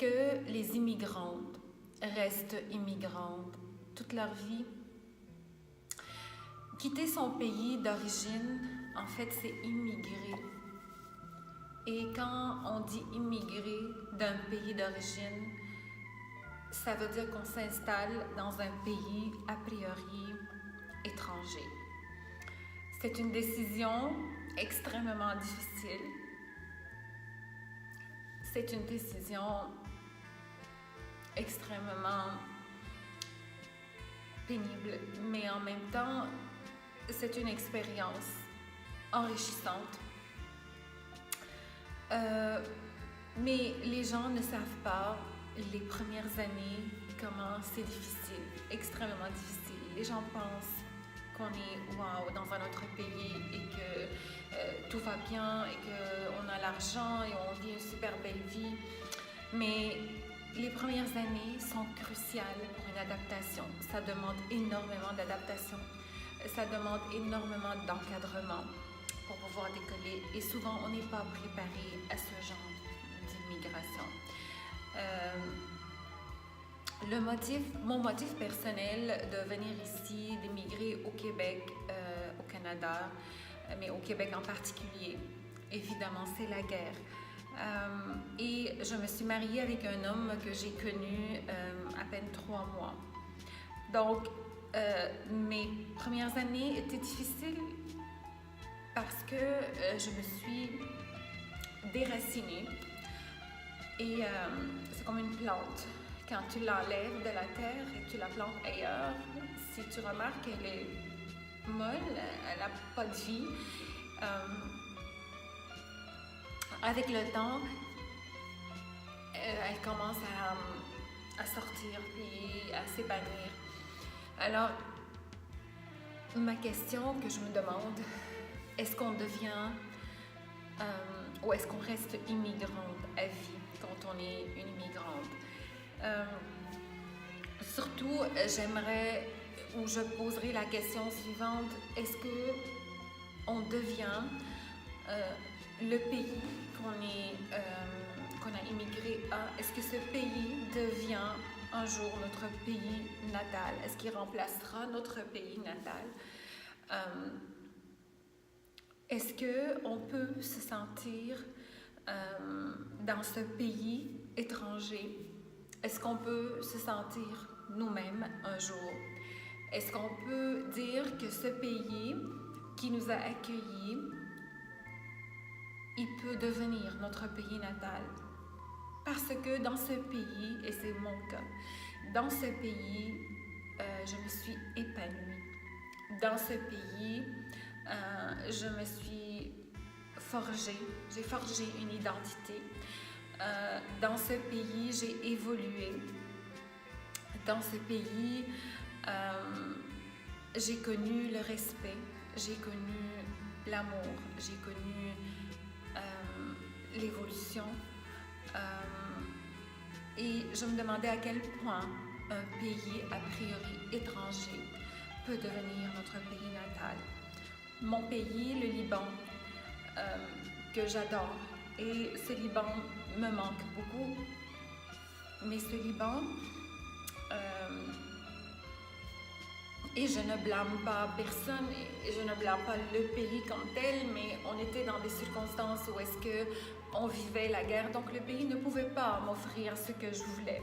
que les immigrantes restent immigrantes toute leur vie? Quitter son pays d'origine, en fait, c'est immigrer. Et quand on dit immigrer d'un pays d'origine, ça veut dire qu'on s'installe dans un pays a priori étranger. C'est une décision extrêmement difficile. C'est une décision extrêmement pénible, mais en même temps, c'est une expérience enrichissante. Mais les gens ne savent pas les premières années comment c'est difficile, extrêmement difficile. Les gens pensent qu'on est wow, dans un autre pays et que tout va bien et qu'on a l'argent et on vit une super belle vie. Mais les premières années sont cruciales pour une adaptation. Ça demande énormément d'adaptation. Ça demande énormément d'encadrement pour pouvoir décoller. Et souvent, on n'est pas préparé à ce genre d'immigration. Mon motif personnel de venir ici, d'émigrer au Québec, au Canada, mais au Québec en particulier, évidemment, c'est la guerre. Et je me suis mariée avec un homme que j'ai connu à peine 3 mois. Donc, mes premières années étaient difficiles parce que je me suis déracinée. Et c'est comme une plante. Quand tu l'enlèves de la terre et que tu la plantes ailleurs, si tu remarques qu'elle est molle, elle n'a pas de vie, avec le temps, elle commence à sortir et à s'épanouir. Alors, ma question que je me demande, est-ce qu'on devient ou est-ce qu'on reste immigrante à vie quand on est une immigrante? Surtout, j'aimerais ou je poserai la question suivante, est-ce que on devient le pays qu'on a immigré à, est-ce que ce pays devient un jour notre pays natal? Est-ce qu'il remplacera notre pays natal? Est-ce qu'on peut se sentir dans ce pays étranger? Est-ce qu'on peut se sentir nous-mêmes un jour? Est-ce qu'on peut dire que ce pays qui nous a accueillis, il peut devenir notre pays natal? Parce que dans ce pays, et c'est mon cas, dans ce pays, je me suis épanouie. Dans ce pays, je me suis j'ai forgé une identité. Dans ce pays, j'ai évolué. Dans ce pays, j'ai connu le respect, j'ai connu l'amour, j'ai connu l'évolution. Et je me demandais à quel point un pays a priori étranger peut devenir notre pays natal. Mon pays, le Liban, que j'adore, et ce Liban me manque beaucoup, mais ce Liban, et je ne blâme pas personne, et je ne blâme pas le pays comme tel, mais on était dans des circonstances où est-ce que on vivait la guerre, donc le pays ne pouvait pas m'offrir ce que je voulais.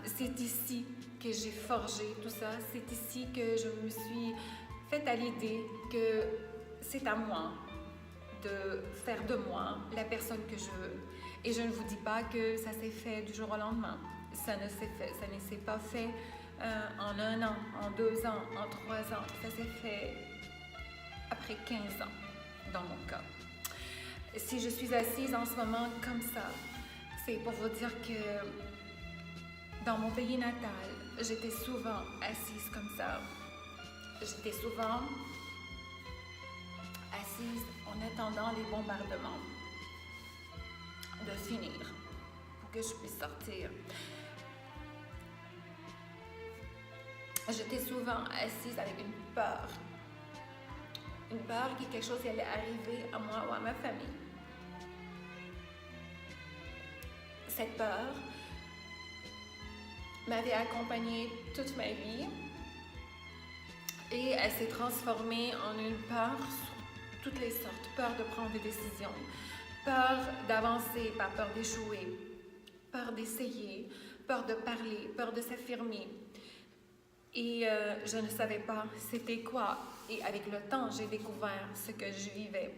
C'est ici que j'ai forgé tout ça, c'est ici que je me suis faite à l'idée que c'est à moi de faire de moi la personne que je veux. Et je ne vous dis pas que ça s'est fait du jour au lendemain. Ça ne s'est pas fait en 1 an, en 2 ans, en 3 ans. Ça s'est fait après 15 ans, dans mon cas. Si je suis assise en ce moment comme ça, c'est pour vous dire que dans mon pays natal, j'étais souvent assise comme ça. J'étais souvent assise en attendant les bombardements de finir pour que je puisse sortir. J'étais souvent assise avec une peur que quelque chose allait arriver à moi ou à ma famille. Cette peur m'avait accompagnée toute ma vie et elle s'est transformée en une peur sur toutes les sortes. Peur de prendre des décisions, peur d'avancer, pas peur d'échouer, peur d'essayer, peur de parler, peur de s'affirmer. Et je ne savais pas c'était quoi. Et avec le temps, j'ai découvert ce que je vivais.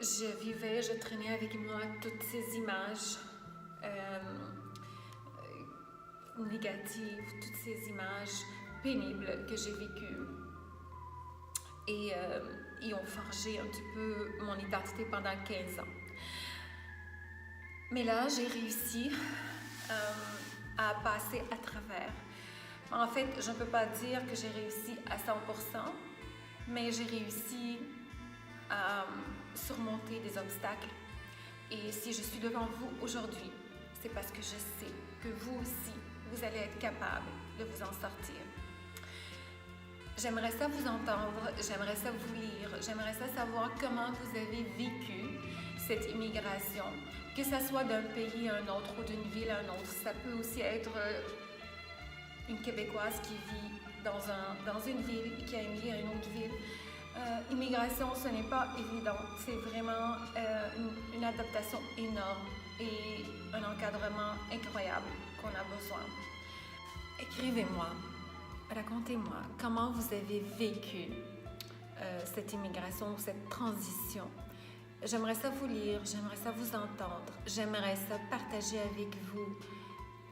Je traînais avec moi toutes ces images négatives, toutes ces images pénibles que j'ai vécues et ont forgé un petit peu mon identité pendant 15 ans. Mais là, j'ai réussi à passer à travers. En fait, je ne peux pas dire que j'ai réussi à 100%, mais j'ai réussi à surmonter des obstacles. Et si je suis devant vous aujourd'hui, c'est parce que je sais que vous aussi, vous allez être capable de vous en sortir. J'aimerais ça vous entendre, j'aimerais ça vous lire, j'aimerais ça savoir comment vous avez vécu cette immigration, que ce soit d'un pays à un autre ou d'une ville à un autre. Ça peut aussi être une Québécoise qui vit dans une ville et qui a immigré à une autre ville. Immigration, ce n'est pas évident. C'est vraiment une adaptation énorme et un encadrement incroyable qu'on a besoin. Écrivez-moi, racontez-moi comment vous avez vécu cette immigration, cette transition. J'aimerais ça vous lire, j'aimerais ça vous entendre, j'aimerais ça partager avec vous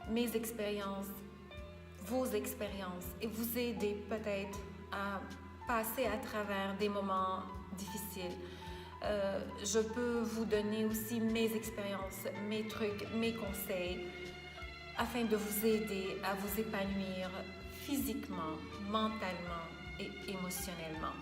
mes expériences, vos expériences et vous aider peut-être à passer à travers des moments difficiles. Je peux vous donner aussi mes expériences, mes trucs, mes conseils afin de vous aider à vous épanouir physiquement, mentalement et émotionnellement.